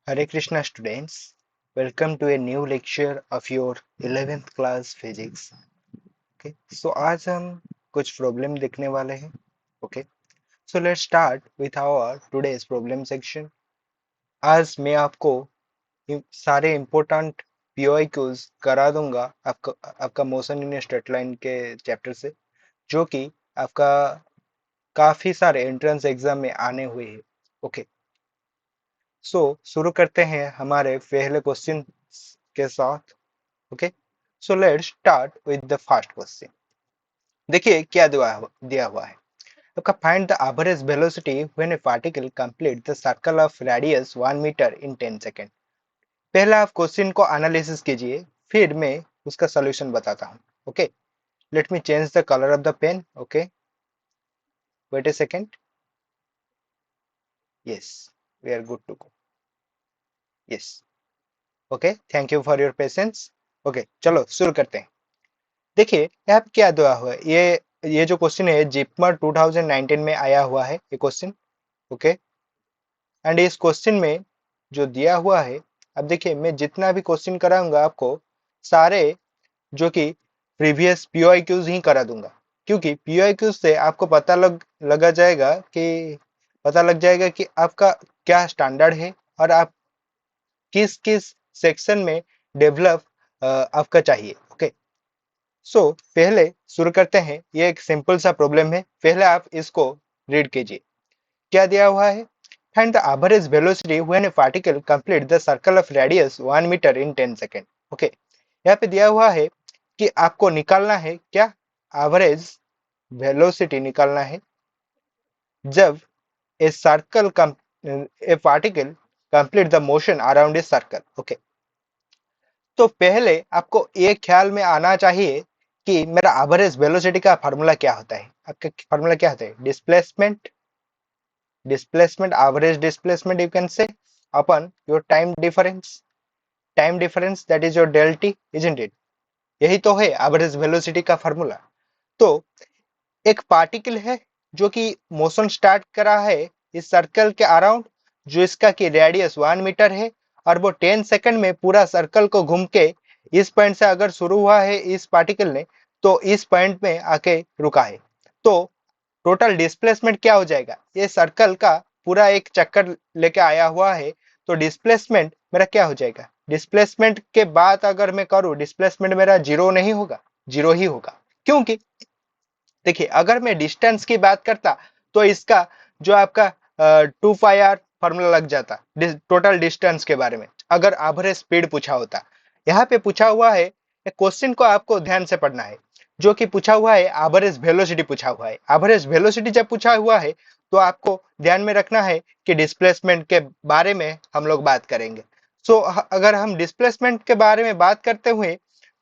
Hare Krishna students, welcome to a new lecture of your 11th class physics. Okay, so आज हम कुछ problem देखने वाले हैं. Okay, so let's start with our today's problem section. आज मैं आपको सारे important POIQs करा दूंगा आपका मोशन इन स्ट्रेट लाइन के चैप्टर से, जो कि आपका काफी सारे एंट्रेंस एग्जाम में आने हुए हैं. ओके, सो शुरू करते हैं हमारे पहले क्वेश्चन के साथ. Okay, so let's start with the first question. देखिए क्या दिया हुआ है. आपका find the average velocity when a particle complete the circle of radius 1 metre in 10 second. पहला आप क्वेश्चन को एनालिसिस कीजिए, फिर मैं उसका सॉल्यूशन बताता हूं. Okay, let me change the colour of the pen. Okay, wait a second. Yes, we are good to go. Yes, okay, thank you for your patience. Okay, चलो शुरू करते हैं. देखिए यहाँ पे क्या दिया हुआ है. ये जो क्वेश्चन है जिपमर 2019 में आया हुआ है ये क्वेश्चन. ओके, एंड इस क्वेश्चन में जो दिया हुआ है, अब देखिए मैं जितना भी क्वेश्चन कराऊंगा आपको सारे जो कि प्रीवियस पीओआईक्यूज ही करा दूंगा, क्योंकि पीओआईक्यूज से आपको पता लग जाएगा कि आपका क्या स्टैंडर्ड है और आप किस किस सेक्शन में डेवलप आपका चाहिए. ओके, सो पहले शुरू करते हैं. ये एक सिंपल सा प्रॉब्लम है, पहले आप इसको रीड कीजिए. क्या दिया हुआ है. Find the average velocity when a particle complete the circle of radius 1 metre in 10 second. Okay, यहाँ पे दिया हुआ है कि आपको निकालना है क्या, एवरेज वेलोसिटी निकालना है जब a circle A particle complete the motion around a circle. Okay, तो पहले आपको ये ख्याल में आना चाहिए कि मेरा एवरेज वेलोसिटी का फार्मूला क्या होता है. आपका फार्मूला क्या होता है. Displacement average displacement you can say upon your time difference that is your del t, isn't it. यही तो है एवरेज वेलोसिटी का फार्मूला. तो एक पार्टिकल है जो कि मोशन स्टार्ट करा है इस सर्कल के अराउंड, जो इसका की रेडियस 1 मीटर है, और वो 10 सेकंड में पूरा सर्कल को घूम के इस पॉइंट से अगर शुरू हुआ है इस पार्टिकल ने, तो इस पॉइंट में आके रुका है. तो टोटल डिस्प्लेसमेंट क्या हो जाएगा. ये सर्कल का पूरा एक चक्कर लेके आया हुआ है, तो डिस्प्लेसमेंट मेरा क्या हो जाएगा. डिस्प्लेसमेंट के बाद अगर मैं करूं, डिस्प्लेसमेंट मेरा जीरो नहीं होगा, जीरो ही होगा. क्योंकि देखिए अगर मैं डिस्टेंस की बात करता तो इसका जो आपका 2πr फॉर्मूला लग जाता टोटल डिस्टेंस के बारे में, अगर एवरेज स्पीड पूछा होता. यहाँ पे पूछा हुआ है, क्वेश्चन को आपको ध्यान से पढ़ना है, जो कि पूछा हुआ है एवरेज वेलोसिटी पूछा हुआ है. एवरेज वेलोसिटी जब पूछा हुआ है तो आपको ध्यान में रखना है कि डिस्प्लेसमेंट के बारे में हम लोग बात करेंगे. सो अगर हम डिस्प्लेसमेंट के बारे में बात करते हुए,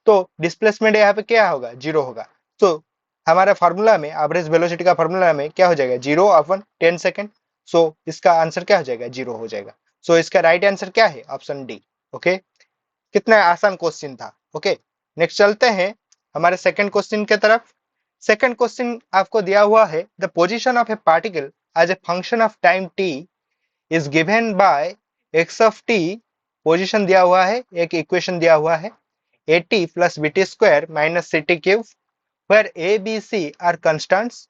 तो डिस्प्लेसमेंट यहाँ पे क्या होगा, जीरो होगा. तो हमारा फार्मूला में एवरेज वेलोसिटी का फार्मूला में क्या हो जाएगा, जीरो अपन 10 सेकंड. सो इसका आंसर क्या हो जाएगा, जीरो हो जाएगा. सो इसका राइट आंसर क्या है, ऑप्शन डी. ओके, कितना आसान क्वेश्चन था. ओके, नेक्स्ट चलते हैं हमारे सेकंड क्वेश्चन की तरफ. सेकंड क्वेश्चन आपको दिया हुआ है, the position of a particle as a function of time t is given by x of t. Position दिया हुआ है, एक इक्वेशन दिया हुआ है, a t plus b t square minus c t cube, where A, B, C are constants.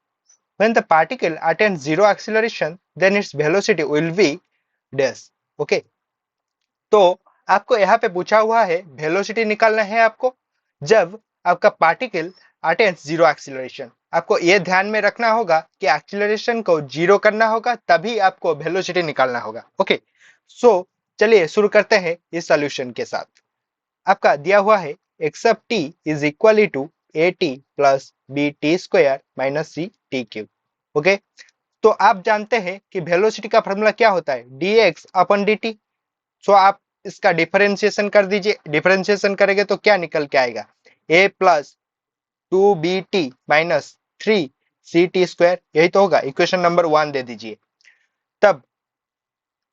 When the particle attains zero acceleration, then its velocity will be dash. Okay, तो आपको यहाँ पे पूछा हुआ है वेलोसिटी निकालना है आपको जब आपका पार्टिकल अटेन्स जीरो एक्सीलरेशन. आपको ये ध्यान में रखना होगा कि एक्सीलरेशन को जीरो करना होगा, तभी आपको वेलोसिटी निकालना होगा. ओके, सो चलिए शुरू करते हैं इस सॉल्यूशन के साथ. आपका दिया हुआ है x of t is equally to a t plus b t square minus c t cube. Okay, तो आप जानते हैं कि वेलोसिटी का फॉर्मूला क्या होता है, dx अपन dt. सो आप इसका डिफरेंशिएशन कर दीजिए. डिफरेंशिएशन करेंगे तो क्या निकल के आएगा, a plus 2bt minus 3ct square. यही तो होगा. इक्वेशन नंबर 1 दे दीजिए. तब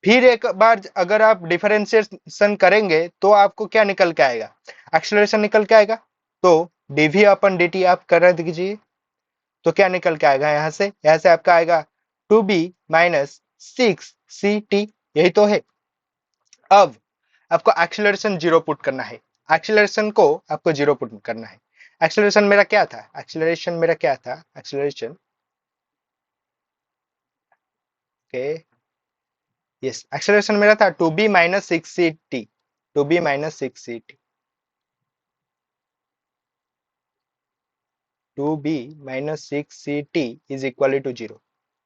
फिर एक बार अगर आप डिफरेंशिएशन करेंगे तो आपको क्या निकल के आएगा, एक्सीलरेशन निकल के आएगा. तो dv अपन dt आप कर दीजिए, तो क्या निकल के आएगा, यहाँ से आपका आएगा 2b माइनस 6ct. यही तो है. अब आपको एक्सीलरेशन जीरो पुट करना है, एक्सीलरेशन को आपको जीरो पुट करना है। एक्सीलरेशन मेरा क्या था, एक्सीलरेशन मेरा क्या था, एक्सीलरेशन ओके यस, एक्सीलरेशन मेरा था 2b minus 6ct, 2b minus 6ct, 2b minus 6ct is equal to zero.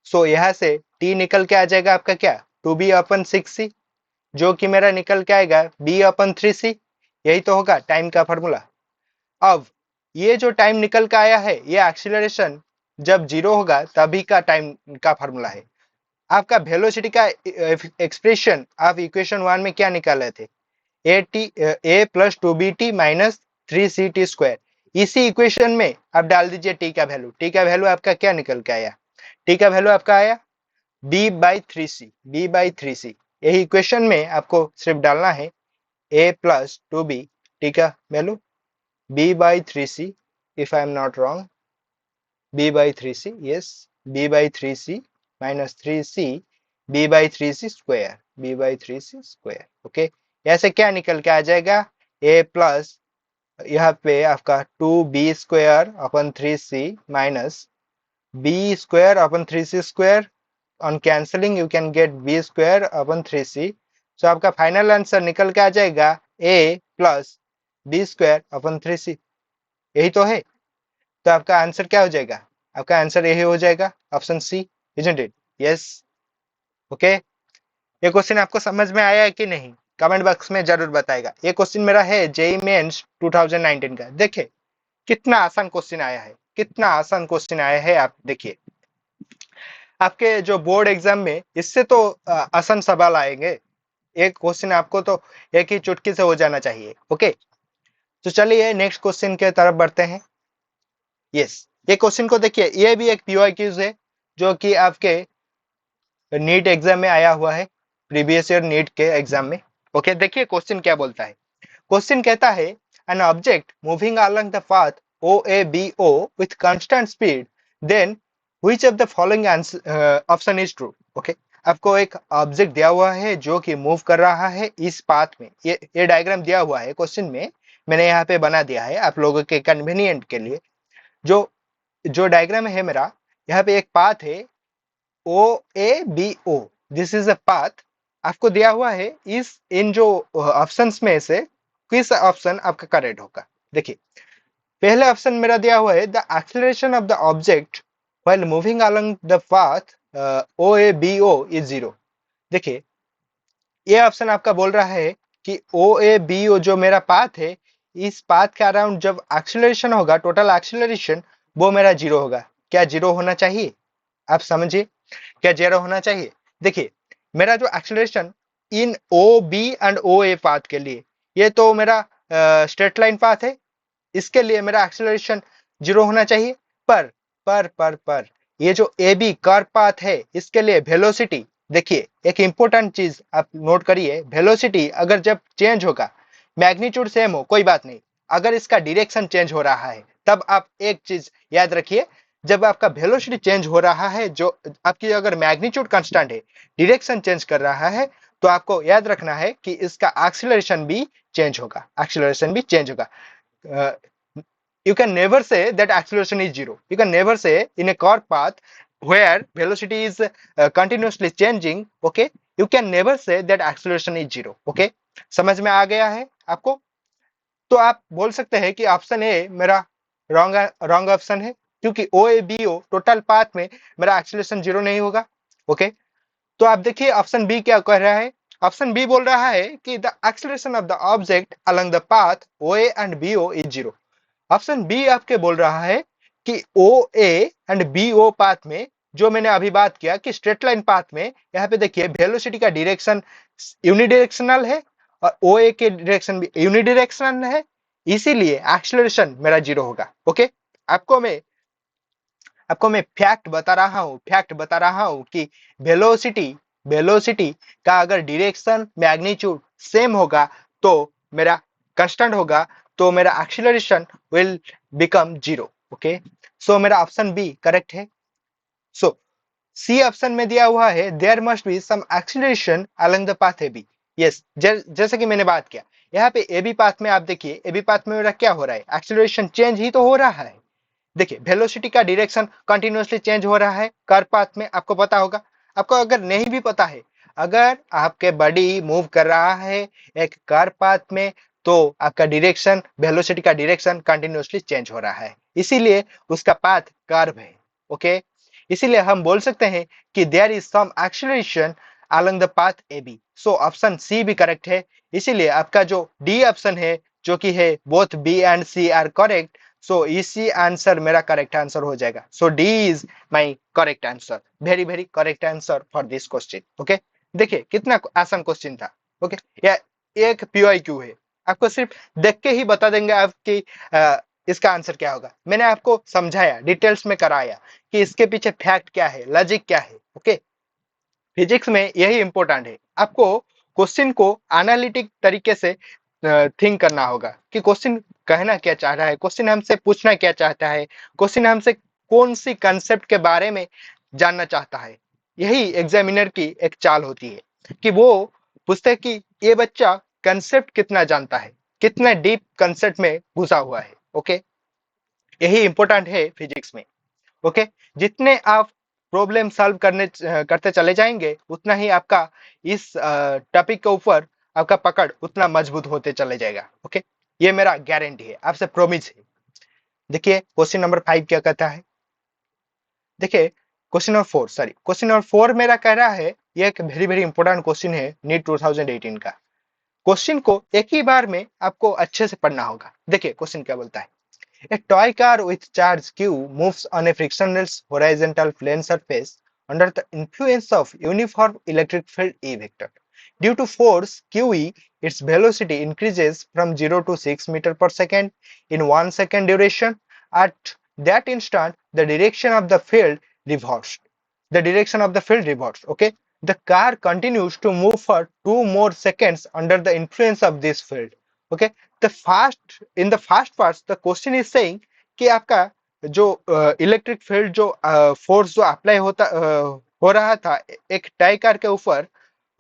So यहाँ से t निकल के आ जाएगा आपका क्या, 2b अपन 6c, जो कि मेरा निकल के आएगा b अपन 3c। यही तो होगा टाइम का फॉर्मूला। अब ये जो टाइम निकल के आया है, ये एक्सीलरेशन जब जीरो होगा तभी का टाइम का फॉर्मूला है। आपका वेलोसिटी का एक्सप्रेशन आप इक्वेशन वन में क्या निकाले थे, A plus two B T minus 3ct²। इसी इक्वेशन में आप डाल दीजिए टी का वैल्यू, टी का वैल्यू आपका क्या निकल के आया, टी का वैल्यू आपका आया b/3c, b/3c। यही इक्वेशन में आपको सिर्फ डालना है a plus two B, t का value b/3c, if I am not wrong, b/3c, yes, b/3c minus 3c, b/3c², b/3c²। Okay, ऐसे क्या निकल के आ जाएगा, a प्लस यहाँ पे आपका 2b² upon 3c minus b² upon 3c²। On cancelling you can get b² upon 3c। सो आपका final answer निकल के आ जाएगा a plus b² upon 3c। यही तो है। तो आपका आंसर क्या हो जाएगा, आपका आंसर यही हो जाएगा option c, isn't it? Yes. Okay, ये क्वेश्चन आपको समझ में आया है कि नहीं, कमेंट बॉक्स में जरूर बताएगा। ये क्वेश्चन मेरा है जेईई मेंस 2019 का। देखिए कितना आसान क्वेश्चन आया है, कितना आसान क्वेश्चन आया है। आप देखिए आपके जो बोर्ड एग्जाम में इससे तो आसान सवाल आएंगे। एक क्वेश्चन आपको तो एक ही चुटकी से हो जाना चाहिए। ओके, तो चलिए नेक्स्ट क्वेश्चन के तरफ बढ़ते हैं। यस, ये क्वेश्चन को देखिए, ये भी एक पीवाईक्यूज है जो कि आपके नीट एग्जाम में आया हुआ है, प्रीवियस ईयर नीट के एग्जाम में। ओके, देखिए क्वेश्चन क्या बोलता है। क्वेश्चन कहता है an object moving along the path OABO with constant speed, then which of the following option is true. Okay, आपको एक ऑब्जेक्ट दिया हुआ है जो कि मूव कर रहा है इस पाथ में। ये डायग्राम दिया हुआ है क्वेश्चन में, मैंने यहाँ पे बना दिया है आप लोगों के कन्वीनियंट के लिए। जो जो डायग्राम है मेरा, यहाँ पे एक पाथ है OABO, this is a path. आपको दिया हुआ है इस इन जो ऑप्शंस में से किस ऑप्शन आपका करेक्ट होगा। देखिए पहले ऑप्शन मेरा दिया हुआ है the acceleration of the object while moving along the path OABO is zero. देखिए ये ऑप्शन आपका बोल रहा है कि OABO जो मेरा पाथ है, इस पाथ के अराउंड जब एक्सीलरेशन होगा, टोटल एक्सीलरेशन, वो मेरा जीरो होगा। क्या जीरो होना चाहिए, आप समझिए, क्या जीरो होना चाहिए। देखिए मेरा जो acceleration in o b and o a path के लिए, ये तो मेरा स्ट्रेट लाइन पाथ है, इसके लिए मेरा एक्सीलरेशन जीरो होना चाहिए। पर पर ये जो ए बी कर्व पाथ है, इसके लिए वेलोसिटी, देखिए एक इंपॉर्टेंट चीज आप नोट करिए, वेलोसिटी अगर जब चेंज होगा, मैग्नीट्यूड सेम हो कोई बात नहीं, अगर इसका डायरेक्शन चेंज हो रहा है तब आप एक चीज याद रखिए, जब आपका वेलोसिटी चेंज हो रहा है, जो आपकी अगर मैग्नीट्यूड कांस्टेंट है, डायरेक्शन चेंज कर रहा है, तो आपको याद रखना है कि इसका एक्सीलरेशन भी चेंज होगा, एक्सीलरेशन भी चेंज होगा। You can never say that acceleration is zero. You can never say in a curved path where velocity is continuously changing, okay, you can never say that acceleration is zero. Okay, समझ में आ गया है आपको? तो आप बोल सकते हैं कि ऑप्शन ए मेरा रॉन्ग रॉन्ग ऑप्शन है, क्योंकि O A B O total path में मेरा एक्सीलरेशन जीरो नहीं होगा। ओके, तो आप देखिए ऑप्शन बी क्या कह रहा है। ऑप्शन बी बोल रहा है कि the acceleration of the object along the path O A and B O is zero. Option B आपके बोल रहा है कि O A and B O path में, जो मैंने अभी बात किया कि स्ट्रेट लाइन पाथ में, यहाँ पे देखिए वेलोसिटी का डायरेक्शन यूनिडायरेक्शनल है और ओ ए के डायरेक्शन भी यूनिडायरेक्शनल है, इसीलिए एक्सीलरेशन मेरा जीरो होगा। ओके, आपको मैं फैक्ट बता रहा हूँ, फैक्ट बता रहा हूँ कि वेलोसिटी वेलोसिटी का अगर डायरेक्शन मैग्नीट्यूड सेम होगा तो मेरा कांस्टेंट होगा, तो मेरा acceleration will become zero. Okay, so मेरा ऑप्शन बी करेक्ट है। सो सी ऑप्शन में दिया हुआ है there must be some acceleration along the path a b. Yes, जैसे कि मैंने बात किया यहाँ पे एबी पाथ में, आप देखिए एबी पाथ में मेरा क्या हो रहा है, एक्सीलरेशन चेंज ही तो हो रहा है। देखिए वेलोसिटी का डायरेक्शन कंटिन्यूअसली चेंज हो रहा है कर्व पाथ में, आपको पता होगा। आपको अगर नहीं भी पता है, अगर आपके बॉडी मूव कर रहा है एक कर्व पाथ में, तो आपका डायरेक्शन, वेलोसिटी का डायरेक्शन कंटिन्यूअसली चेंज हो रहा है, इसीलिए उसका पाथ कर्व है। ओके, इसीलिए हम बोल सकते हैं कि there is some acceleration along the path AB। So option c भी करेक्ट है। इसीलिए आपका जो डी ऑप्शन है, जो कि है both B and C are correct, so इसी आंसर मेरा करेक्ट आंसर हो जाएगा। So D is my correct answer, very very correct answer for this question. Okay, देखिए कितना आसान क्वेश्चन था। ओके, या एक पीवाईक्यू है, आपको सिर्फ देख के ही बता देंगे आपकी इसका आंसर क्या होगा। मैंने आपको समझाया, डिटेल्स में कराया कि इसके पीछे फैक्ट क्या है, लॉजिक क्या है। ओके, फिजिक्स में यही इंपॉर्टेंट है, आपको क्वेश्चन को एनालिटिक तरीके से थिंक करना होगा कि क्वेश्चन कहना क्या चाह रहा है, क्वेश्चन हमसे पूछना क्या चाहता है, क्वेश्चन हमसे कौन सी कंसेप्ट के बारे में जानना चाहता है। यही एग्जामिनर की एक चाल होती है कि वो पूछते हैं कि ये बच्चा कंसेप्ट कितना जानता है, कितना डीप कंसेप्ट में घुसा हुआ है। ओके, यही इंपॉर्टेंट है फिजिक्स में। ओके, जितने आप प्रॉब्लम सॉल्व करते चले जाएंगे, उतना ही आपका इस टॉपिक के ऊपर आपका पकड़ उतना मजबूत होते चले जाएगा। ओके, ये मेरा गारंटी है, आपसे प्रॉमिस है। देखिए क्वेश्चन नंबर 5 क्या कहता है। देखिए question number 4, sorry question number 4 मेरा कह रहा है, ये एक वेरी वेरी इंपॉर्टेंट क्वेश्चन है नीट 2018 का। क्वेश्चन को एक ही बार में आपको अच्छे से पढ़ना होगा। देखिए क्वेश्चन क्या बोलता है। A toy car with charge Q moves on a frictionless horizontal plane surface under the influence of uniform electric field E vector. Due to force QE, its velocity increases from 0 to 6 meter per second in 1 second duration. At that instant, the direction of the field reversed. The direction of the field reversed. Okay. The car continues to move for 2 more seconds under the influence of this field. Okay. The fast in the fast parts, the question is saying कि आपका जो electric field जो force जो apply हो रहा था एक tie car के ऊपर।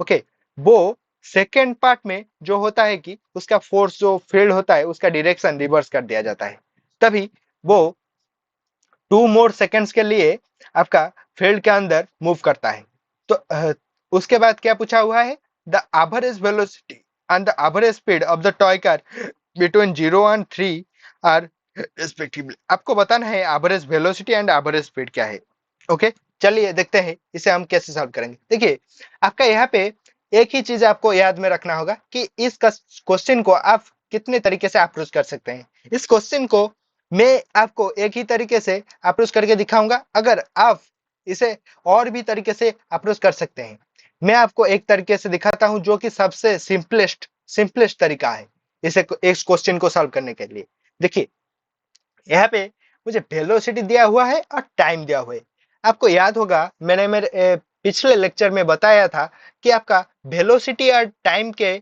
ओके, वो सेकेंड पार्ट में जो होता है कि उसका फोर्स जो फील्ड होता है उसका डायरेक्शन रिवर्स कर दिया जाता है, तभी वो 2 more seconds के लिए आपका फील्ड के अंदर मूव करता है। तो उसके बाद क्या पूछा हुआ है, the average velocity and the average speed of the toy car between 0 and 3 are respectively. आपको बताना है average velocity and average speed क्या है। ओके, चलिए देखते हैं इसे हम कैसे सॉल्व करेंगे। देखिए आपका यहाँ पे एक ही चीज आपको याद में रखना होगा कि इस क्वेश्चन को आप कितने तरीके से अप्रोच कर सकते हैं। इस क्वेश्चन को मैं आपको एक ही तरीके से अप्रोच करके दिखाऊंगा, अगर आप इसे और भी तरीके से अप्रोच कर सकते हैं। मैं आपको एक तरीके से दिखाता हूं जो कि सबसे सिंपलेस्ट तरीका है इसे इस क्वेश्चन को सॉल्व करने के लिए। देखिए यहाँ पे मुझे वेलोसिटी दिया हुआ है और टाइम दिया हुआ है। आपको याद होगा मैंने मेरे पिछले लेक्चर में बताया था कि आपका वेलोसिटी और टाइम के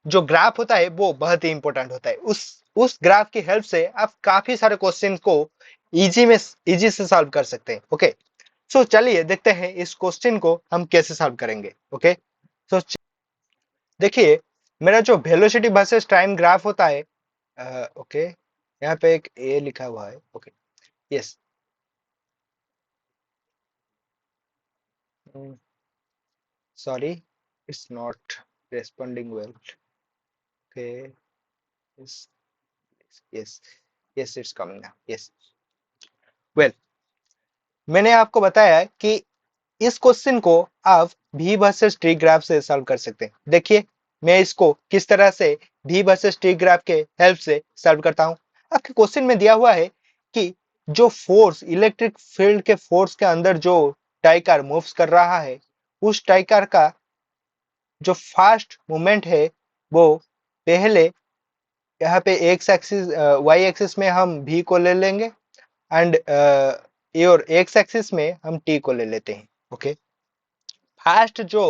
जो ग्राफ होता है वो बहुत ही इंपॉर्टेंट होता है। उस ग्राफ की हेल्प से आप काफी सारे क्वेश्चन को इजी से सॉल्व कर सकते हैं। ओके, सो चलिए देखते हैं इस क्वेश्चन को हम कैसे सॉल्व करेंगे। ओके, सो देखिए मेरा जो वेलोसिटी वर्सेस टाइम ग्राफ होता है, ओके यहाँ पे एक ए लिखा हुआ है। Okay, yes, sorry, it's not responding well. Okay, yes, yes, yes, it's coming now. Yes, well, मैंने आपको बताया कि इस क्वेश्चन को आप v वर्सेस टी ग्राफ से सॉल्व कर सकते हैं। देखिए मैं इसको किस तरह से v वर्सेस टी ग्राफ के हेल्प से सॉल्व करता हूं। आपके क्वेश्चन में दिया हुआ है कि जो फोर्स इलेक्ट्रिक फील्ड के फोर्स के अंदर जो टाई कार मूव्स कर रहा है, उस टाई कार का जो फास्ट मूवमेंट है वो पहले यहाँ पे एक्स एक्सिस वाई एक्सिस में हम v को ले लेंगे एंड और एक्स एक्सिस में हम t को ले लेते हैं। ओके, फास्ट जो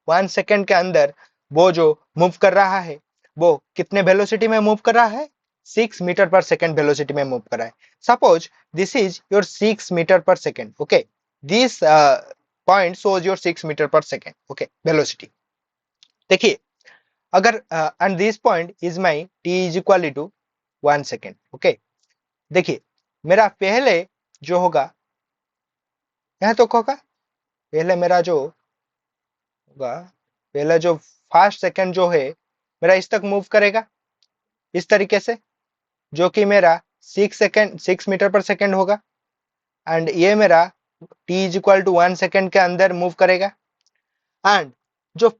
1 सेकेंड के अंदर वो जो मूव कर रहा है वो कितने वेलोसिटी में मूव कर रहा है, 6 मीटर पर सेकेंड वेलोसिटी में मूव कर रहा है। Suppose this is your 6 metre per second. Okay, this point shows your 6 metre per second. Okay, velocity. देखिए अगर and this point is my T is equal to 1 second. Okay, देखिए मेरा पहले जो होगा यहाँ तो होगा, पहले मेरा जो होगा, पहले जो फास्ट सेकंड जो है मेरा इस तक मूव करेगा इस तरीके से, जो कि मेरा 6 मीटर पर सेकंड होगा। एंड ये मेरा t is equal to 1 second के अंदर मूव करेगा। एंड जो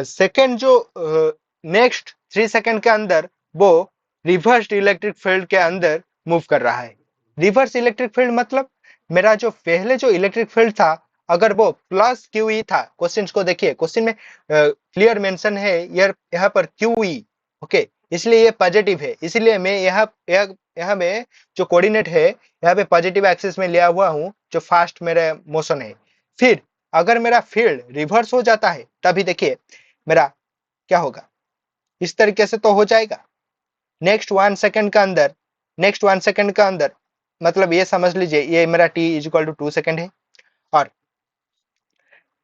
सेकंड जो नेक्स्ट 3 सेकंड के अंदर वो रिवर्स इलेक्ट्रिक फील्ड के अंदर मूव कर रहा है। रिवर्स इलेक्ट्रिक फील्ड मतलब मेरा जो पहले जो इलेक्ट्रिक फील्ड था अगर वो प्लस क्यू ई था, क्वेश्चन को देखिए, क्वेश्चन में क्लियर मेंशन है यहाँ पर क्यू ई। ओके, इसलिए ये पॉजिटिव है, इसलिए मैं यहाँ में जो कोऑर्डिनेट है यहाँ पे पॉजिटिव एक्सिस में लिया हुआ हूँ, जो फास्ट मेरा मोशन है। फिर अगर मेरा फील्ड रिवर्स हो जाता है तभी देखिए मेरा क्या होगा, इस तरीके से तो हो जाएगा नेक्स्ट 1 सेकेंड का अंदर, नेक्स्ट 1 सेकेंड का अंदर, मतलब ये समझ लीजिए ये मेरा t is equal to 2 second है और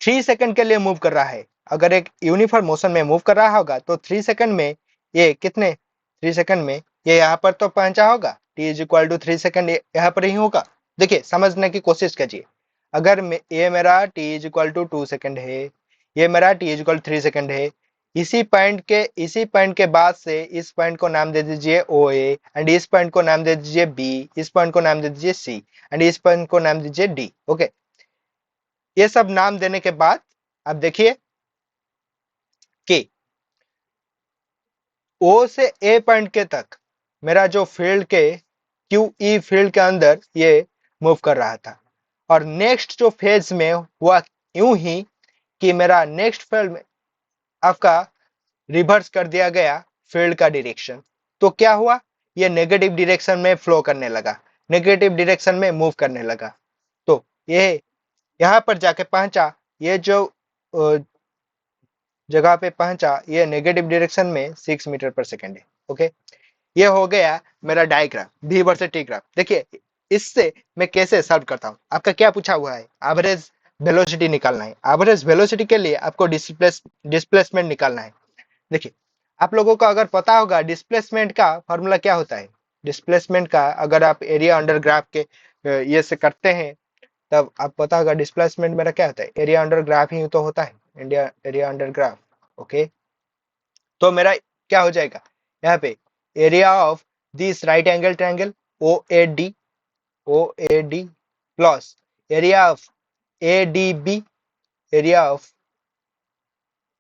3 सेकेंड के लिए मूव कर रहा है। अगर एक यूनिफॉर्म मोशन में मूव कर रहा होगा तो 3 सेकेंड में ये कितने, 3 सेकेंड में ये यहाँ पर तो पहुंचा होगा, t is equal to 3 second यहाँ पर ही होगा। देखिए समझने की कोशिश कीजिए, अगर ये मेरा t is equal to 2 second है, ये मेरा t इज इक्वल 3 सेकेंड है, इसी पॉइंट के बाद से इस पॉइंट को नाम दे दीजिए ओ ए, एंड इस पॉइंट को नाम दे दीजिए बी, इस पॉइंट को नाम दे दीजिए सी, एंड इस पॉइंट को नाम दीजिए डी। ओके, ये सब नाम देने के बाद अब देखिए कि ओ से ए पॉइंट के तक मेरा जो फील्ड के क्यू ई फील्ड के अंदर ये मूव कर रहा था, और नेक्स्ट जो फेज में हुआ यूं ही कि मेरा नेक्स्ट फील्ड में आपका रिवर्स कर दिया गया फील्ड का डायरेक्शन। तो क्या हुआ, ये नेगेटिव डायरेक्शन में फ्लो करने लगा, नेगेटिव डायरेक्शन में मूव करने लगा। तो ये यहाँ पर जाके पहुंचा, ये जो जगह पे पहुंचा ये नेगेटिव डायरेक्शन में 6 मीटर पर सेकेंड है। ओके, ये हो गया मेरा डायग्राम भी वर्सेस टी ग्राफ। देखिए इससे मैं कैसे सॉल्व करता हूँ, आपका क्या पूछा हुआ है, एवरेज वेलोसिटी निकालना है। एवरेज वेलोसिटी के लिए आपको डिस्प्लेसमेंट निकालना है। देखिए आप लोगों को अगर पता होगा डिस्प्लेसमेंट का फॉर्मूला क्या होता है, डिस्प्लेसमेंट का अगर आप एरिया अंडर ग्राफ के ये से करते हैं तब आप पता होगा डिस्प्लेसमेंट मेरा क्या होता है, एरिया अंडर ग्राफ ही तो होता है, एरिया अंडर ग्राफ। ओके, तो मेरा क्या हो जाएगा यहाँ पे, area of this right angle triangle o a d plus area of a d b, area of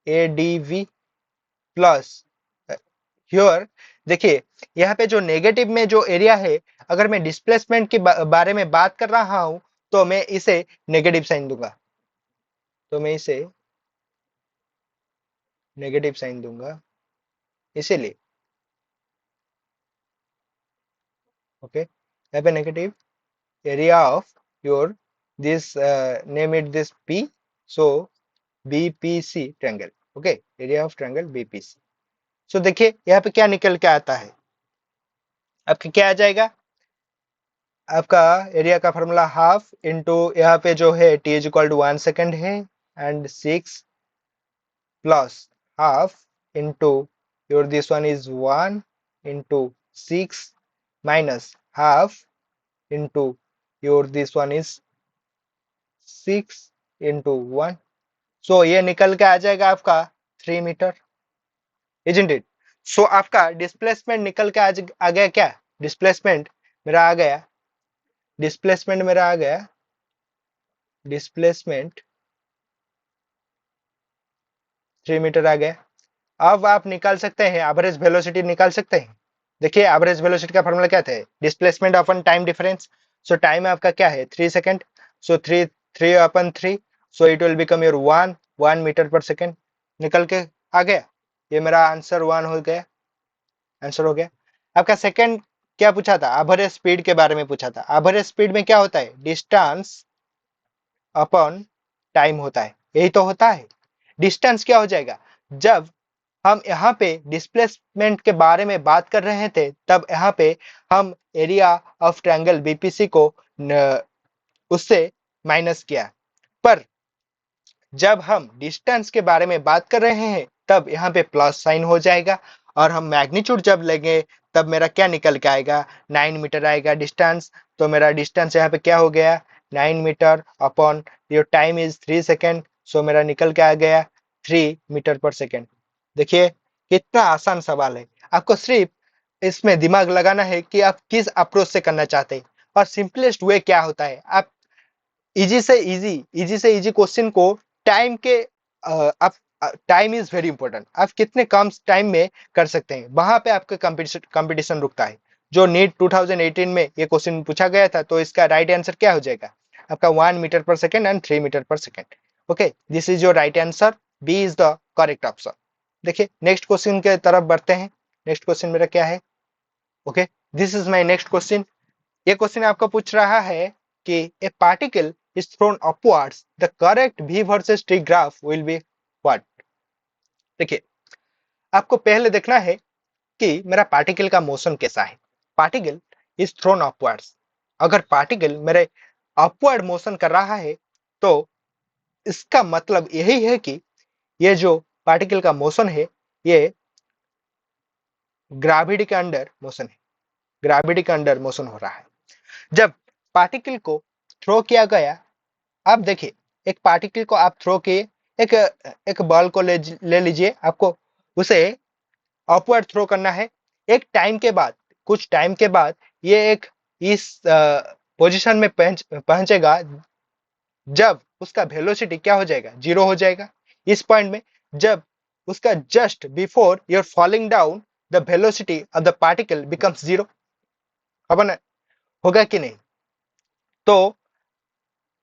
a d v plus here. देखिए यहाँ पे जो नेगेटिव में जो एरिया है, अगर मैं डिस्प्लेसमेंट के बारे में बात कर रहा हूं तो मैं इसे नेगेटिव साइन दूंगा, तो मैं इसे नेगेटिव साइन दूंगा इसीलिए। ओके, यहाँ पे negative area of your this name it this P, so BPC triangle. Okay, area of triangle BPC. So देखिए यहाँ पे क्या निकल के आता है, आपके क्या आ जाएगा, आपका एरिया का फॉर्मूला हाफ इंटू यहाँ पे जो है t is equal to 1 second है, and 6 plus half into your this one is 1 into 6 minus half into your this one is 6 into 1। So ये निकल के आ जाएगा आपका 3 मीटर, इजंट इट। सो आपका डिस्प्लेसमेंट निकल के आ गया क्या, डिस्प्लेसमेंट मेरा आ गया, डिस्प्लेसमेंट मेरा आ गया, डिस्प्लेसमेंट 3 मीटर आ गया। अब आप निकाल सकते हैं एवरेज वेलोसिटी निकाल सकते हैं। देखिए एवरेज वेलोसिटी का फॉर्मूला क्या था, displacement upon time difference. So time आपका क्या है 3 second, so 3 3 so it will become your 1 metre per second, निकल के आ गया। ये मेरा आंसर 1 हो गया, आंसर हो गया। आपका सेकंड क्या पूछा था, एवरेज स्पीड के बारे में पूछा था। एवरेज स्पीड में क्या होता है, डिस्टेंस अपॉन टाइम होता है, यही तो होता है। डिस्टेंस क्या हो जाएगा, जब हम यहाँ पे डिस्प्लेसमेंट के बारे में बात कर रहे थे तब यहाँ पे हम एरिया ऑफ ट्रायंगल बीपीसी को उससे माइनस किया, पर जब हम डिस्टेंस के बारे में बात कर रहे हैं तब यहाँ पे प्लस साइन हो जाएगा, और हम मैग्नीट्यूड जब लेंगे तब मेरा क्या निकल के आएगा, 9 मीटर आएगा डिस्टेंस। तो मेरा डिस्टेंस यहाँ पे क्या हो गया, 9 meter upon your time is 3 second, so मेरा निकल के आ गया 3 मीटर पर सेकेंड। देखिए कितना आसान सवाल है, आपको सिर्फ इसमें दिमाग लगाना है कि आप किस अप्रोच से करना चाहते हैं। और सिंपलेस्ट वे क्या होता है, आप इजी से इजी क्वेश्चन को टाइम के आप टाइम इज वेरी इंपॉर्टेंट, आप कितने कम टाइम में कर सकते हैं, वहां पे आपका कंपटीशन रुकता है। जो नीट 2018 में ये क्वेश्चन पूछा गया था, तो इसका राइट आंसर क्या हो जाएगा आपका, 1 metre per second and 3 metre per second. Okay, this is your right answer, B is the correct option. देखिए नेक्स्ट क्वेश्चन के तरफ बढ़ते हैं। नेक्स्ट क्वेश्चन मेरा क्या है, okay, this is my next question. ये क्वेश्चन आपको पूछ रहा है कि a particle is thrown upwards, the correct v versus t graph will be what. देखिए आपको पहले देखना है कि मेरा पार्टिकल का मोशन कैसा है। पार्टिकल इज थ्रोन अपवर्ड्स, अगर पार्टिकल मेरे अपवर्ड मोशन कर रहा है तो इसका मतलब यही है कि ये जो पार्टिकल का मोशन है ये ग्रेविटी के अंडर मोशन है, ग्रेविटी के अंडर मोशन हो रहा है। जब पार्टिकल को थ्रो किया गया, आप देखिए एक पार्टिकल को आप थ्रो किए, एक एक बॉल को ले लीजिए, आपको उसे अपवर्ड थ्रो करना है। एक टाइम के बाद, कुछ टाइम के बाद ये एक इस पोजीशन में पहुंचेगा जब उसका वेलोसिटी क्या हो जाएगा, जीरो हो जाएगा। इस पॉइंट में जब उसका just before your falling down the velocity of the particle becomes zero, अब होगा कि नहीं। तो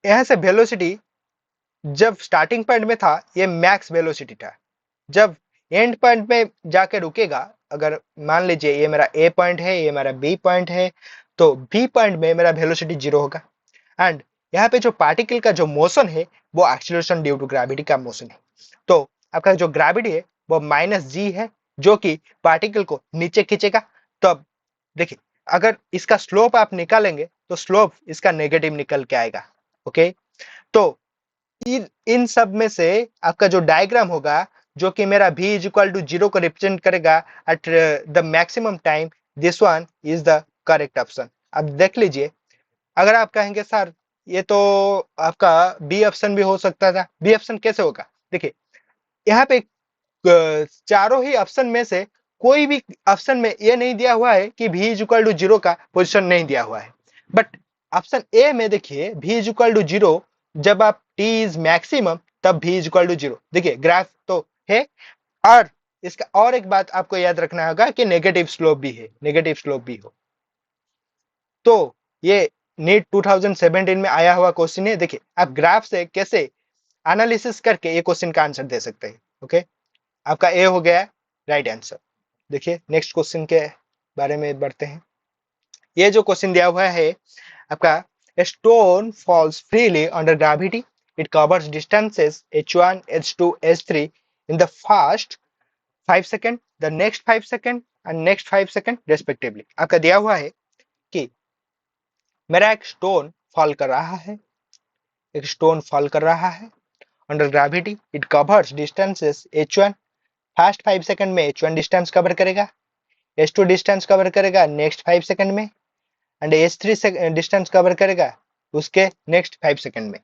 यहां से वेलोसिटी जब स्टार्टिंग पॉइंट में था ये मैक्स वेलोसिटी था, जब एंड पॉइंट में जाके रुकेगा, अगर मान लीजिए ये मेरा ए पॉइंट है, ये मेरा बी पॉइंट है, तो बी पॉइंट में मेरा वेलोसिटी जीरो होगा। एंड यहाँ पे जो पार्टिकल का जो मोशन है वो एक्सीलरेशन ड्यू टू ग्रेविटी का मोशन है। तो आपका जो ग्रेविटी है वो माइनस जी है, जो कि पार्टिकल को नीचे खींचेगा। तो अब देखिए अगर इसका स्लोप आप निकालेंगे तो स्लोप इसका नेगेटिव निकल के आएगा। ओके, तो इन सब में से आपका जो डायग्राम होगा, जो कि मेरा v is equal to zero को रिप्रेजेंट करेगा at the maximum time, this one is the correct option. अब देख लीजिए, अगर आप कहेंगे सर ये तो आपका बी ऑप्शन भी हो सकता था, बी ऑप्शन कैसे होगा, देखिए यहाँ पे चारों ही ऑप्शन में से कोई भी ऑप्शन में ये नहीं दिया हुआ है कि v is equal to zero का पोजिशन नहीं दिया हुआ है। बट ऑप्शन ए में देखिए v is equal to zero, जब आप t इज मैक्सिमम तब v is equal to zero. देखिए ग्राफ तो है, और इसका और एक बात आपको याद रखना होगा कि नेगेटिव स्लोप भी है, नेगेटिव स्लोप भी हो। तो ये नीट 2017 में आया हुआ क्वेश्चन है। देखिए आप ग्राफ से कैसे एनालिसिस करके ये क्वेश्चन का आंसर दे सकते हैं। ओके, आपका ए हो गया राइट आंसर। देखिए नेक्स्ट क्वेश्चन के बारे में बढ़ते हैं। ये जो क्वेश्चन दिया हुआ है आपका, stone falls freely under gravity, it covers distances h1 h2 h3 in the first 5 second, the next 5 second and next 5 second respectively. आपका दिया हुआ है कि मेरा एक स्टोन फॉल कर रहा है, एक स्टोन फॉल कर रहा है under gravity, it covers distances h1, first 5 second में h1 डिस्टेंस कवर करेगा, h2 डिस्टेंस कवर करेगा नेक्स्ट 5 सेकंड में, एंड h3 डिस्टेंस कवर करेगा उसके नेक्स्ट 5 सेकंड में।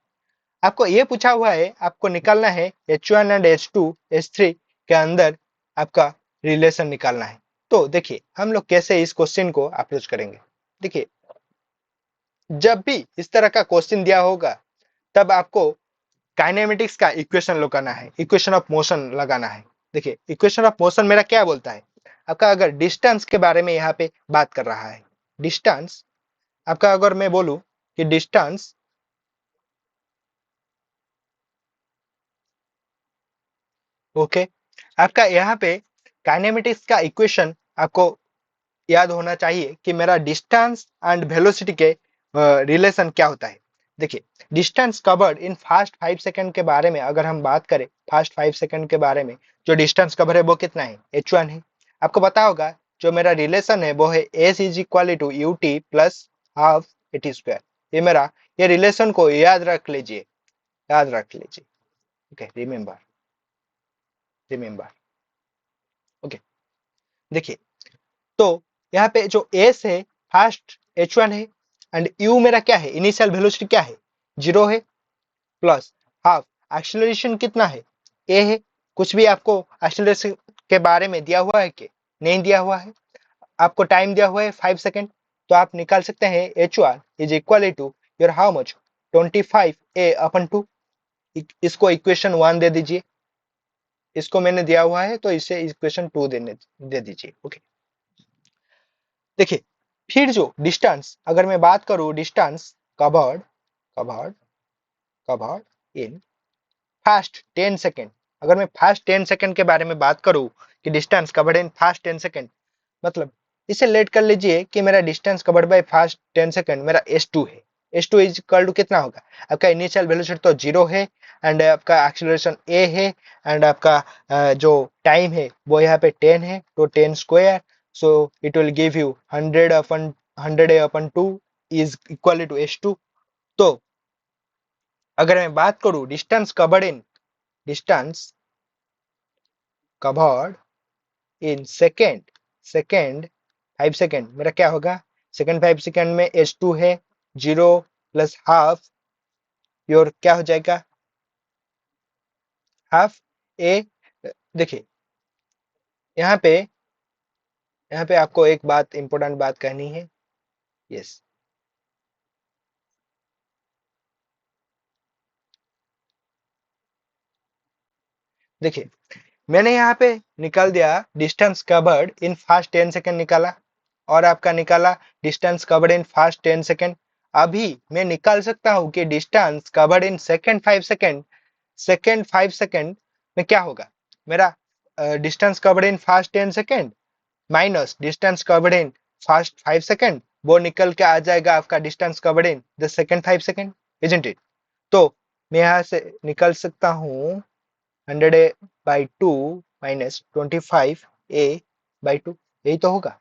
आपको ये पूछा हुआ है, आपको निकालना है h1 एंड h2 h3 के अंदर आपका रिलेशन निकालना है। तो देखिए हम लोग कैसे इस क्वेश्चन को अप्रोच करेंगे। देखिए जब भी इस तरह का क्वेश्चन दिया होगा तब आपको काइनेमेटिक्स का इक्वेशन लगाना है, इक्वेशन ऑफ मोशन लगाना है। देखिए इक्वेशन ऑफ मोशन मेरा क्या बोलता है, आपका अगर डिस्टेंस के बारे में यहाँ पे बात कर रहा है, डिस्टेंस आपका अगर मैं बोलूं कि डिस्टेंस, ओके, आपका यहाँ पे काइनेमेटिक्स का इक्वेशन आपको याद होना चाहिए कि मेरा डिस्टेंस एंड वेलोसिटी के रिलेशन क्या होता है। देखिए डिस्टेंस कवर्ड इन फास्ट 5 सेकंड के बारे में अगर हम बात करें, फास्ट 5 सेकंड के बारे में जो डिस्टेंस कवर है वो कितना है, h1 है। आपको पता होगा जो मेरा रिलेशन है वो है s is equal to u t plus half a t square. ये मेरा ये रिलेशन को याद रख लीजिए, याद रख लीजिए। Okay, remember, remember. देखिए, तो यहाँ पे जो एस है फास्ट H1 है, एंड यू मेरा क्या है, इनिशियल वेलोसिटी क्या है, 0 है, प्लस हाफ एक्सीलरेशन कितना है, ए है। कुछ भी आपको एक्सीलरेशन के बारे में दिया हुआ है कि नहीं दिया हुआ है, आपको टाइम दिया हुआ है 5 सेकेंड, तो आप निकाल सकते हैं H1 is equal to your how much, 25a/2। इसको इक्वेशन 1 दे दीजिए, इसको मैंने दिया हुआ है तो इसे इक्वेशन 2 दे दीजिए। ओके, देखिए, फिर जो डिस्टेंस, अगर मैं बात करूं distance covered covered covered in fast 10 second, अगर मैं फास्ट 10 सेकेंड के बारे में बात करूं कि डिस्टेंस कवर्ड इन फास्ट 10 सेकेंड, मतलब इसे लेट कर लीजिए कि मेरा distance covered by fast 10 second मेरा S2 है। S2 इज इक्वल टू कितना होगा, आपका इनिशियल वेलोसिटी तो 0 है, एंड आपका एक्सीलरेशन a है, एंड आपका जो टाइम है वो यहाँ पे 10 है, तो 10 square, so it will give you 100a/2 is equal to S2। तो अगर मैं बात करूं distance covered in second 5 second, मेरा क्या होगा, सेकेंड 5 सेकेंड में H2 है, 0 प्लस हाफ योर क्या हो जाएगा, हाफ ए। देखिए, यहाँ पे आपको एक बात, इंपॉर्टेंट बात कहनी है। यस, देखिए, मैंने यहाँ पे निकाल दिया डिस्टेंस कवर्ड इन फास्ट 10 सेकेंड निकाला, और आपका निकाला डिस्टेंस कवर्ड इन फास्ट 10 सेकेंड। अभी मैं निकाल सकता हूँ कि distance covered in second 5 second में क्या होगा, मेरा डिस्टेंस कवर्ड इन fast 10 second minus distance covered इन फास्ट 5 सेकेंड, वो निकल के आ जाएगा आपका distance covered in the second 5 second, isn't it. तो मैं यहाँ से निकल सकता हूँ 100a/2 माइनस 25a/2, यही तो होगा।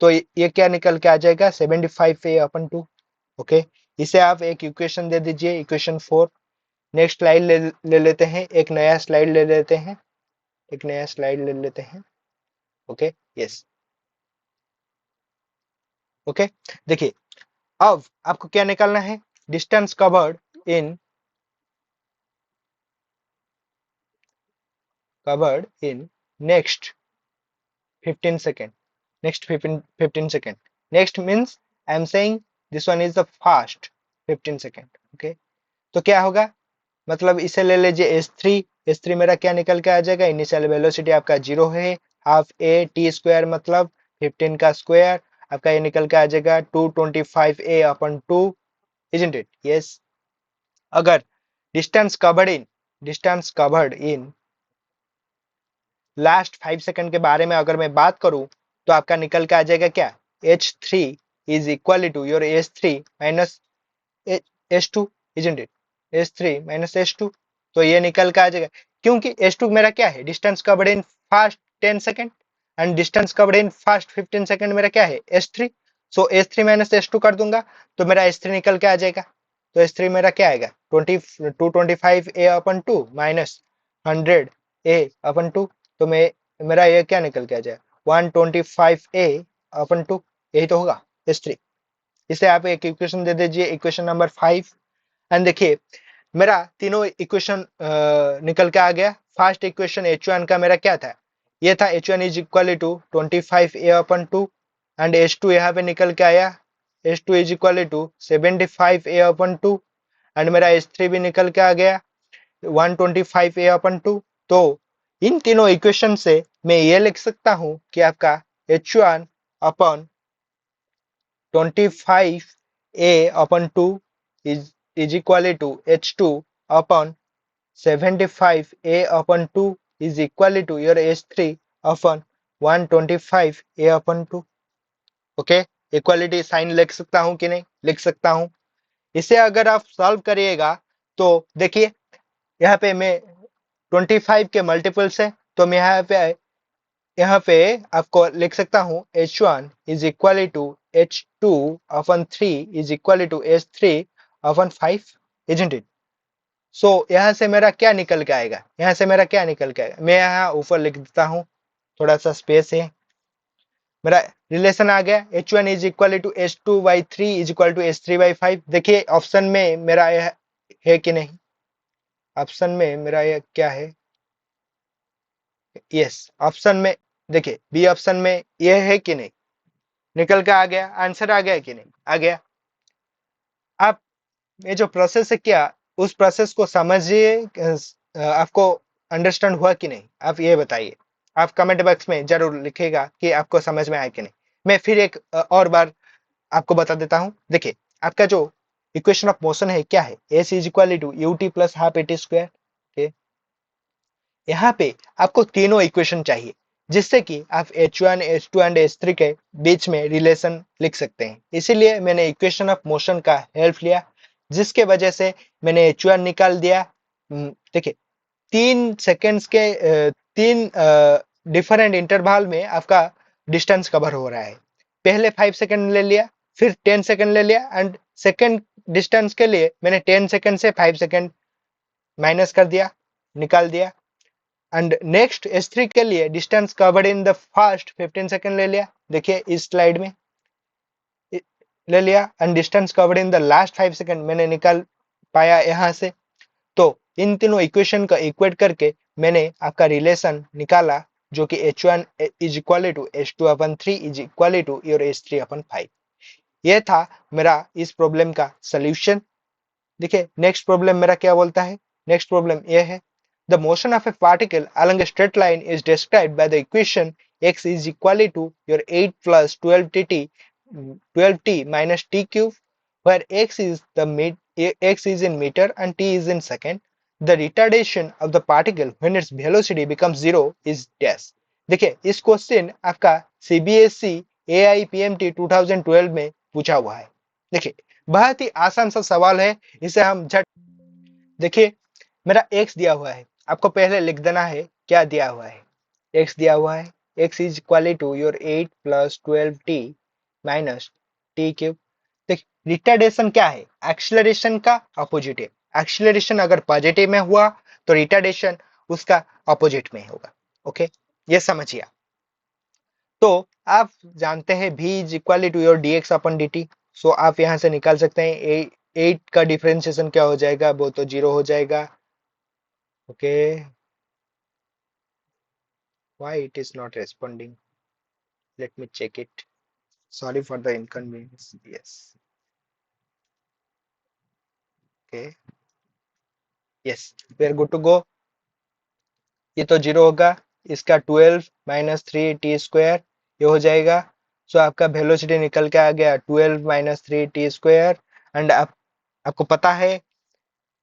तो ये क्या निकल के आ जाएगा, 75a/2। ओके, इसे आप एक इक्वेशन दे दीजिए, इक्वेशन 4। नेक्स्ट स्लाइड ले लेते हैं, एक नया स्लाइड ले लेते हैं, एक नया स्लाइड ले लेते हैं। ओके, यस, ओके, देखिए, अब आपको क्या निकालना है, distance in covered in next 15 second, next 15 second, next means I am saying this one is the fast 15 second। okay, तो क्या होगा, मतलब इसे ले लीजिए S3 मेरा क्या निकल के आ जाएगा, इनिशियल वेलोसिटी आपका 0 है, हाफ ए टी स्क्वायर मतलब 15 का स्क्वायर, आपका ये निकल के आ जाएगा 225a/2, isn't it? yes, अगर distance covered in last 5 second के बारे में अगर मैं बात करूं, तो आपका निकल के आ जाएगा क्या, H3 is equal to your S3 minus S2, isn't it, S3 minus S2। तो ये निकल के आ जाएगा, क्योंकि S2 मेरा क्या है, distance covered in fast 10 second, and distance covered in fast 15 second मेरा क्या है, S3। सो S3 माइनस S2 कर दूंगा, तो मेरा S3 निकल के आ जाएगा। तो S3 मेरा क्या आएगा, 225a/2 माइनस 100a/2, तो मैं मेरा ये क्या निकल के आ जाए, 125a/2, यही तो होगा S3। इसे आप एक इक्वेशन दे दीजिए, इक्वेशन नंबर 5। एंड देखिए, मेरा तीनों इक्वेशन निकल के आ गया। फर्स्ट इक्वेशन H1 का मेरा क्या था, ये था H1 is equal to 25a/2, and H2 यहाँ पे निकल के आया, H2 is equal to 75a/2, and मेरा H3 भी निकल के आ गया 125a/2। तो इन तीनों इक्वेशन से मैं ये लिख सकता हूं कि आपका H1 upon 25a/2 is equal to H2 upon 75a/2 is equal to your H3 upon 125a/2। Okay, equality sign लिख सकता हूं कि नहीं, लिख सकता हूं। इसे अगर आप सॉल्व करिएगा तो देखिए, यहाँ पे मैं 25 के मल्टीपल्स है, तो मैं यहाँ पे आपको लिख सकता हूँ H1 is equal to H2 upon 3 is equal to H3 upon 5, isn't it. So यहाँ से मेरा क्या निकल के आएगा, यहाँ से मेरा क्या निकल के आएगा, मैं यहाँ ऊपर लिख देता हूँ, थोड़ा सा स्पेस है, मेरा रिलेशन आ गया H1 is equal to H2/3 is equal to H3/5। देखिए ऑप्शन में मेरा यह है कि नहीं, ऑप्शन में मेरा यह क्या है, यस ऑप्शन में, देखिए बी ऑप्शन में यह है कि नहीं, निकल के आ गया, आंसर आ गया कि नहीं, आ गया। आप ये जो प्रोसेस है क्या, उस प्रोसेस को समझिए, आपको अंडरस्टैंड हुआ कि नहीं, आप ये बताइए। आप कमेंट बॉक्स में जरूर लिखिएगा कि आपको समझ में आया कि नहीं। मैं फिर एक और बार आपको बता देता हूं। देखिए आपका जो इक्वेशन ऑफ मोशन है क्या है, s is equal to u t plus half a t square. यहाँ पे आपको तीनों इक्वेशन चाहिए, जिससे कि आप H1 H2 एंड H3 के बीच में रिलेशन लिख सकते हैं। इसीलिए मैंने इक्वेशन ऑफ मोशन का हेल्प लिया, जिसके वजह से मैंने H1 निकाल दिया। देखिए 3 सेकेंड्स के तीन डिफरेंट इंटरवल में आपका डिस्टेंस कवर हो रहा है। पहले 5 सेकेंड ले लिया, फिर 10 सेकेंड ले लिया, एंड सेकेंड डिस्टेंस के लिए मैंने 10 सेकेंड से 5 सेकेंड माइनस कर दिया, निकाल दिया। एंड नेक्स्ट S3 के लिए distance covered in the first 15 second ले लिया, देखिए इस स्लाइड में ले लिया, and distance covered in the last 5 second मैंने निकाल पाया यहाँ से। तो इन तीनों इक्वेशन का इक्वेट करके मैंने आपका रिलेशन निकाला, जो कि H1 is equal to H2/3 is equal to your H3/5। ये था मेरा इस प्रॉब्लम का सोल्यूशन। देखिए नेक्स्ट प्रॉब्लम मेरा क्या बोलता है, नेक्स्ट प्रॉब्लम ये है, the motion of a particle along a straight line is described by the equation x is equal to your 8 plus 12t minus t cube, where x is in meter and t is in second. The retardation of the particle when its velocity becomes zero is dash। देखिए इस question आपका CBSE AIPMT 2012 में पूछा हुआ है। देखिए बहुत ही आसान सा सवाल है, इसे हम झट, देखिए मेरा x दिया हुआ है, आपको पहले लिख देना है क्या दिया हुआ है। x दिया हुआ है, x is equal to your 8 plus 12t minus t cube. देखिए रिटार्डेशन क्या है, एक्सीलरेशन का अपोजिट है। एक्सीलरेशन अगर पॉजिटिव में हुआ तो रिटार्डेशन उसका अपोजिट में होगा। ओके, ये समझिए। तो आप जानते हैं v is equal to your d x upon d t. So आप यहां से निकाल सकते हैं 8 का डिफरेंशिएशन क्या हो जाएगा, वो तो 0 हो जाएगा। Okay, why it is not responding, let me check it, sorry for the inconvenience, yes, okay, yes, we are good to go। ये तो 0 होगा, इसका 12 माइनस 3t² ये हो जाएगा। सो आपका वेलोसिटी निकल के आ गया 12 माइनस 3t²। एंड आपको पता है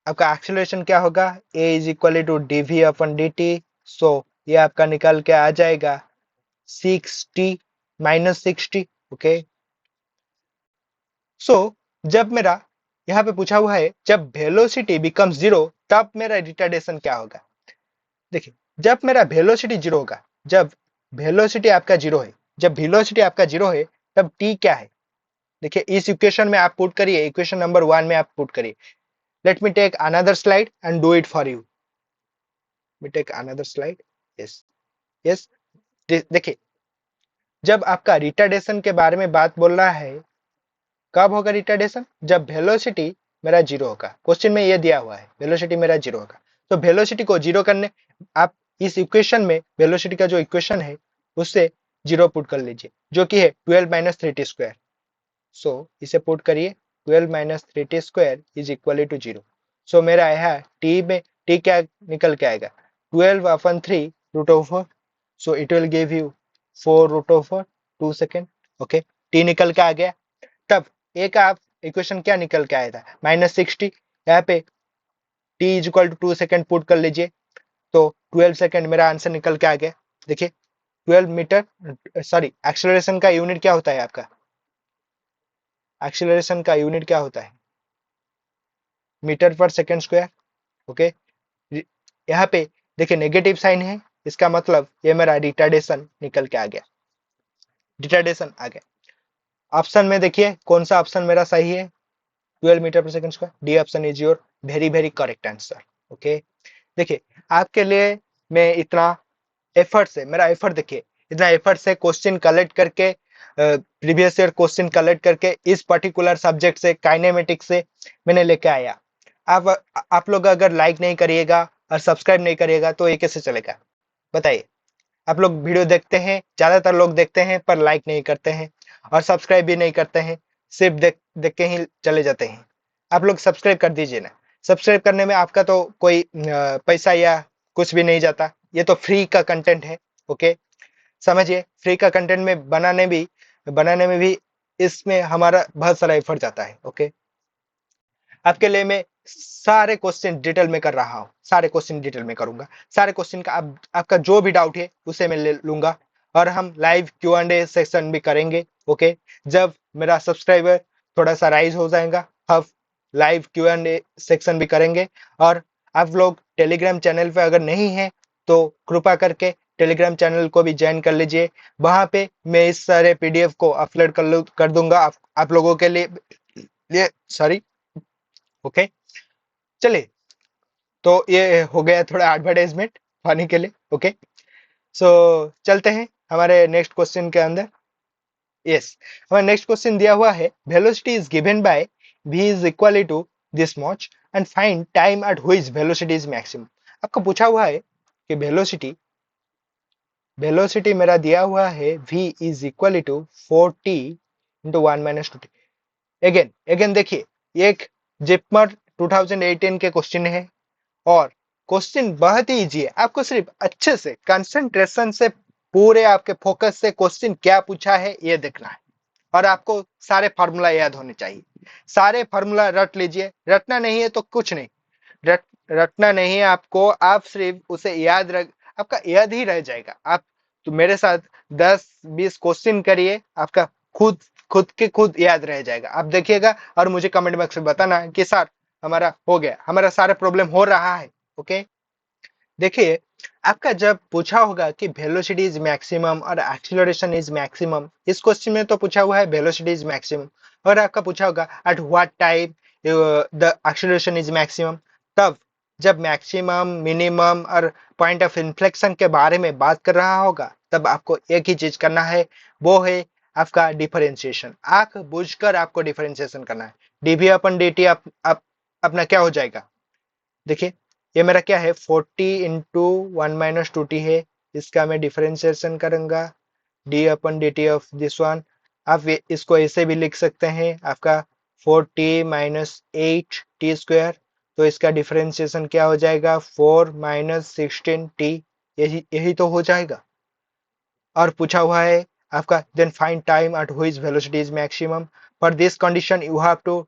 आपका एक्सीलरेशन क्या होगा, a is equal to dv/dt। So ये आपका निकल के आ जाएगा 6t माइनस 6t। ओके, सो जब मेरा यहाँ पे पूछा हुआ है जब वेलोसिटी बिकम्स जीरो तब मेरा रिटार्डेशन क्या होगा। देखिए जब मेरा वेलोसिटी जीरो होगा, जब वेलोसिटी आपका जीरो है, जब वेलोसिटी आपका जीरो है तब t क्या है। देखिए इस इक्वेशन में आप पुट करिए, इक्वेशन नंबर 1 में आप पुट करिए। Let me take another slide and do it for you. Me take another slide, yes yes. देखिए जब आपका रिटार्डेशन के बारे में बात बोल रहा है, कब होगा रिटार्डेशन, जब वेलोसिटी मेरा जीरो होगा। क्वेश्चन में ये दिया हुआ है वेलोसिटी मेरा जीरो होगा, तो वेलोसिटी को जीरो करने आप इस इक्वेशन में वेलोसिटी का जो इक्वेशन है उससे जीरो पुट कर लीजिए, जो कि है 12 माइनस 3t²। सो इसे पुट करिए, 12 minus 3t² is equal to zero. So मेरा यहाँ टी में टी क्या निकल के आएगा, 12/3 root of 4। So it will give you 4 root of 4 2 second. Okay, t निकल के आ गया। तब ए का आप इक्वेशन क्या निकल के आया था, -60। यहाँ पे t is equal to 2 second put कर लीजिए, तो 12 सेकेंड मेरा आंसर निकल के आ गया। देखिए 12 मीटर, सॉरी एक्सेलरेशन का यूनिट क्या होता है आपका, एक्सेलरेशन का यूनिट क्या होता है, metre per second square. Okay, यहाँ पे देखिए नेगेटिव साइन है, इसका मतलब ये मेरा रिटार्डेशन निकल के आ गया, रिटार्डेशन आ गया। ऑप्शन में देखिए कौन सा ऑप्शन मेरा सही है, 12 मीटर पर second square, D option is your very very correct answer. Okay, देखिए आपके लिए मैं इतना एफर्ट से, मेरा एफर्ट देखिए, इतना एफर्ट से क्वेश्चन कलेक्ट करके, प्रीवियस ईयर क्वेश्चन कलेक्ट करके इस पर्टिकुलर सब्जेक्ट से, काइनेमेटिक्स से मैंने लेके आया। आप आप लोग अगर लाइक नहीं करिएगा और सब्सक्राइब नहीं करिएगा तो ये कैसे चलेगा, बताइए। आप लोग वीडियो देखते हैं, ज्यादातर लोग देखते हैं पर लाइक नहीं करते हैं और सब्सक्राइब भी नहीं करते हैं, सिर्फ देख देख के ही चले जाते हैं। आप लोग सब्सक्राइब कर दीजिए ना। सब्सक्राइब करने में आपका तो कोई पैसा या कुछ भी नहीं जाता, ये तो फ्री का कंटेंट है। ओके, समझिए, फ्री का कंटेंट में बनाने में भी इसमें हमारा बहुत सारा एफर्ट जाता है। ओके, आपके लिए मैं सारे क्वेश्चन डिटेल में कर रहा हूँ, सारे क्वेश्चन डिटेल में करूंगा। सारे क्वेश्चन का आपका जो भी डाउट है उसे मैं ले लूंगा और हम live Q and A section भी करेंगे। ओके, जब मेरा सब्सक्राइबर थोड़ा सा राइज हो जाएगा, हम live Q and A section भी करेंगे। और आप लोग टेलीग्राम चैनल पे अगर नहीं है तो कृपा करके टेलीग्राम चैनल को भी ज्वाइन कर लीजिए। वहां पे मैं इस सारे पीडीएफ को अपलोड कर दूंगा आप लोगों के लिए सॉरी। ओके, चलिए, तो ये हो गया थोड़ा एडवर्टाइजमेंट पाने के लिए। ओके, सो चलते हैं हमारे नेक्स्ट क्वेश्चन के अंदर। यस, हमारा नेक्स्ट क्वेश्चन दिया हुआ है, velocity is given by v is equal to this much and find time at which velocity is maximum. आपको पूछा हुआ है कि वेलोसिटी वेलोसिटी मेरा दिया हुआ है v is equal to 4t into 1 - 2t। Again again देखिए, ये एक जिपमर 2018 के क्वेश्चन है और क्वेश्चन बहुत ही इजी है। आपको सिर्फ अच्छे से कंसंट्रेशन से, पूरे आपके फोकस से क्वेश्चन क्या पूछा है ये देखना है और आपको सारे फार्मूला याद होने चाहिए। सारे फार्मूला रट लीजिए, रटना नहीं है तो कुछ नहीं, रट रटना नहीं है आपको, आप सिर्फ उसे याद रख, आपका याद ही रह जाएगा। आप तो मेरे साथ 10-20 क्वेश्चन करिए, आपका खुद खुद के खुद याद रह जाएगा। आप देखिएगा और मुझे कमेंट बॉक्स में बताना कि सर हमारा हो गया, हमारा सारा प्रॉब्लम हो रहा है। ओके, देखिए, आपका जब पूछा होगा कि वेलोसिटी इज मैक्सिमम और एक्सीलरेशन इज मैक्सिमम, इस क्वेश्चन में तो पूछा हुआ है वेलोसिटी इज मैक्सिमम, और आपका पूछा होगा at what time the acceleration is maximum, तब जब मैक्सिमम, मिनिमम और पॉइंट ऑफ इन्फ्लेक्शन के बारे में बात कर रहा होगा तब आपको एक ही चीज करना है, वो है आपका डिफरेंशिएशन। आंख बुझकर आपको डिफरेंशिएशन करना है। डीवी अपन डी टी अपना क्या हो जाएगा, देखिए, ये मेरा क्या है 40 इंटू 1 - 2t है, इसका मैं डिफरेंशिएशन करूंगा D upon d T of this one. आप इसको ऐसे भी लिख सकते हैं, आपका 4t - 8t², तो इसका डिफरेंशिएशन क्या हो जाएगा 4 - 16t, यही यही तो हो जाएगा। और पूछा हुआ है आपका then find time at which velocity is maximum. For this condition you have to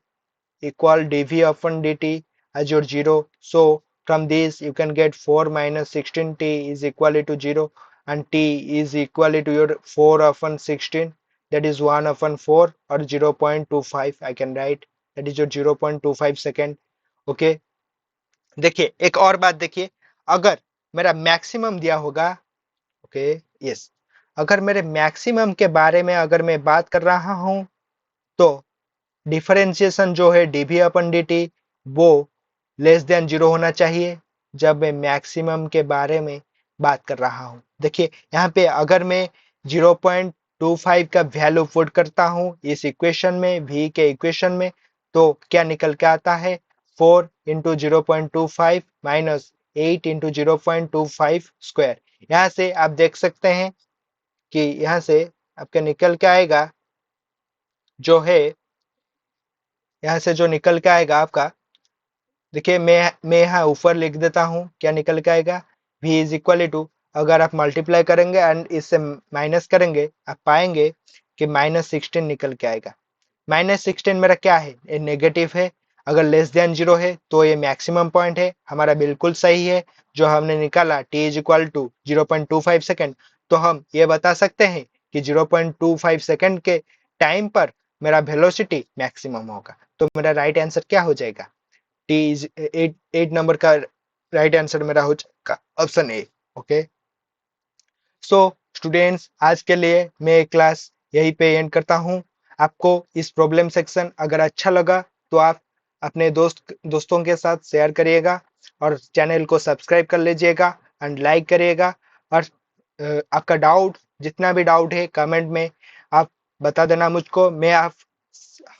equal dv upon dt as your 0. So from this you can get 4 - 16t is equal to 0 and t is equal to your 4 upon 16, that is 1 upon 4 or 0.25 I can write, that is your 0.25 second. Okay, देखिए एक और बात देखिए, अगर मेरा maximum दिया होगा, okay, yes, अगर मेरे मैक्सिमम के बारे में अगर मैं बात कर रहा हूं तो डिफरेंशिएशन जो है डीवी अपन dt वो लेस देन 0 होना चाहिए जब मैं मैक्सिमम के बारे में बात कर रहा हूं। देखिए यहाँ पे अगर मैं 0.25 का वैल्यू पुट करता हूं इस इक्वेशन में, v के इक्वेशन में, तो क्या निकल के आता है 4 इंटू 0.25 माइनस 8 इंटू 0.25²। यहाँ से आप देख सकते हैं कि यहाँ से आपका निकल के आएगा जो है, यहाँ से जो निकल के आएगा आपका, देखिए मैं यहाँ ऊपर लिख देता हूँ क्या निकल के आएगा, v इज इक्वल टू, अगर आप मल्टीप्लाई करेंगे एंड इससे माइनस करेंगे आप पाएंगे कि -16 निकल के आएगा। -16 मेरा क्या है, ये नेगेटिव है, अगर लेस देन 0 है तो ये मैक्सिमम पॉइंट है, हमारा बिल्कुल सही है जो हमने निकाला t is equal to 0.25 second. तो हम ये बता सकते हैं कि 0.25 सेकेंड के टाइम पर मेरा वेलोसिटी मैक्सिमम होगा। तो मेरा राइट आंसर क्या हो जाएगा, टी इज 8 नंबर का राइट आंसर मेरा हो जाएगा option A. Okay, so students, आज के लिए मैं क्लास यहीं पे एंड करता हूँ। आपको इस प्रॉब्लम सेक्शन अगर अच्छा लगा तो आप अपने दोस्तों के साथ शेयर करिएगा और चैनल को सब्सक्राइब कर लीजिएगा एंड लाइक करिएगा। और आपका डाउट जितना भी डाउट है कमेंट में आप बता देना मुझको, मैं आप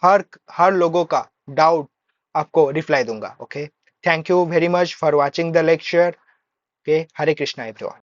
हर हर लोगों का डाउट आपको रिप्लाई दूंगा। Okay, thank you very much for watching the lecture. Okay, Hare Krishna everyone.